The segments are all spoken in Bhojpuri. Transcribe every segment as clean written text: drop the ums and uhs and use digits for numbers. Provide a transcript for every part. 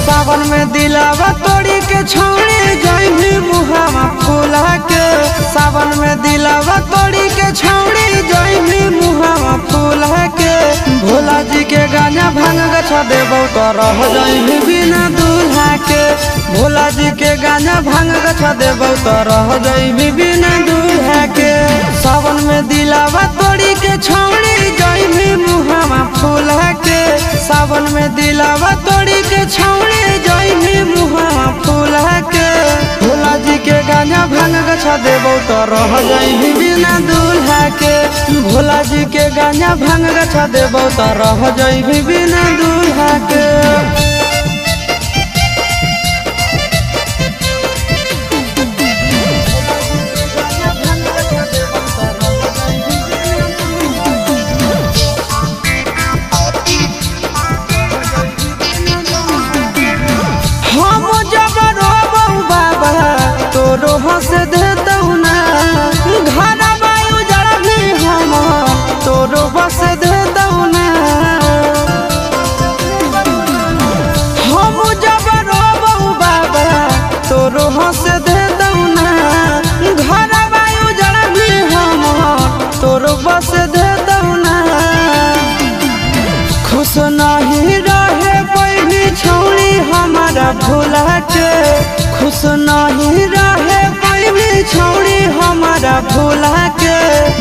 सावन में दिलावा तोड़ी के छौड़ी जइबी मुहावा फूला के। सावन में दिलावा तोड़ी के छौड़ी जइबी मुहावा फूला के। भोला जी के गाना भांग गछा देबो तो रह जइबी बिना दूल्हा के। भोला जी के गाना भांग गछा देबो तो रह जइबी बिना दूल्हा के। सावन में दिलावा तोड़ी के छौड़ी जइबी मुहावा फूला के। सावन में दिलावा तोड़ी के छौड़ी जइबी मुहावा फूला के। भोला जी के गाना भांग गछा देबो तो रह जइबी बिना दूल्हा के। भोला जी के गाना भांग गछा देबो तो रह जइबी बिना दूल्हा के। हंस देतौ ना घर वायु जड़नी हम तोरो बस देतौ ना। हम जब रोबौ बाबा तोरो हंस देतौ ना घर वायु जड़नी हम तोरो बस देतौ ना। खुश नहीं रहे कोई भी छौड़ी हमारा भोला के। खुश नहीं रहे कोई भी छौड़ी हमारा भोला के।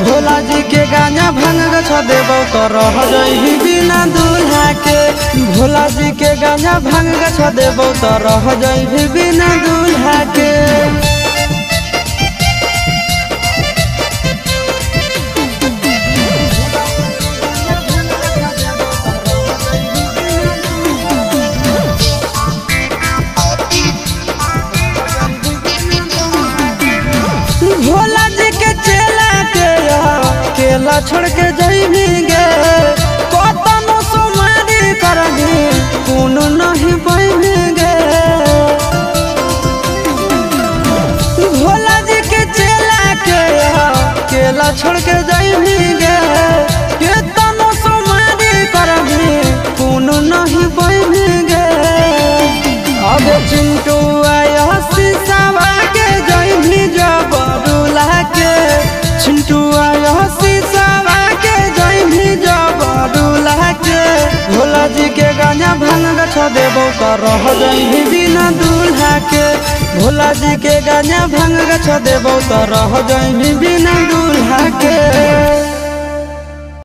भोला जी के गाना भांग गछा देबो तो रह जइबी बिना दूल्हा के। भोला जी के गाना भांग गछा देबो तो रह जइबी बिना दूल्हा के। भोला जी के चेला के केला छोड़ के जइबी गे। कतनो सुमारी करबी कोनो नहीं पैबी गे। भोला जी के चेला के केला छोड़ के जइबी गे। कतनो सुमारी करबी कोनो नहीं पैबी गे। अब चिंटू आया शीशावा के जइबी जब के। चिंटू आया शीशावा के जइबी जब दूल्हा के। भोला जी के गाना भांग गछा देबो तो रह जइबी बिना दूल्हा के। भोला जी के गाना भांग गछा देबो तो रह जइबी बिना दूल्हा के।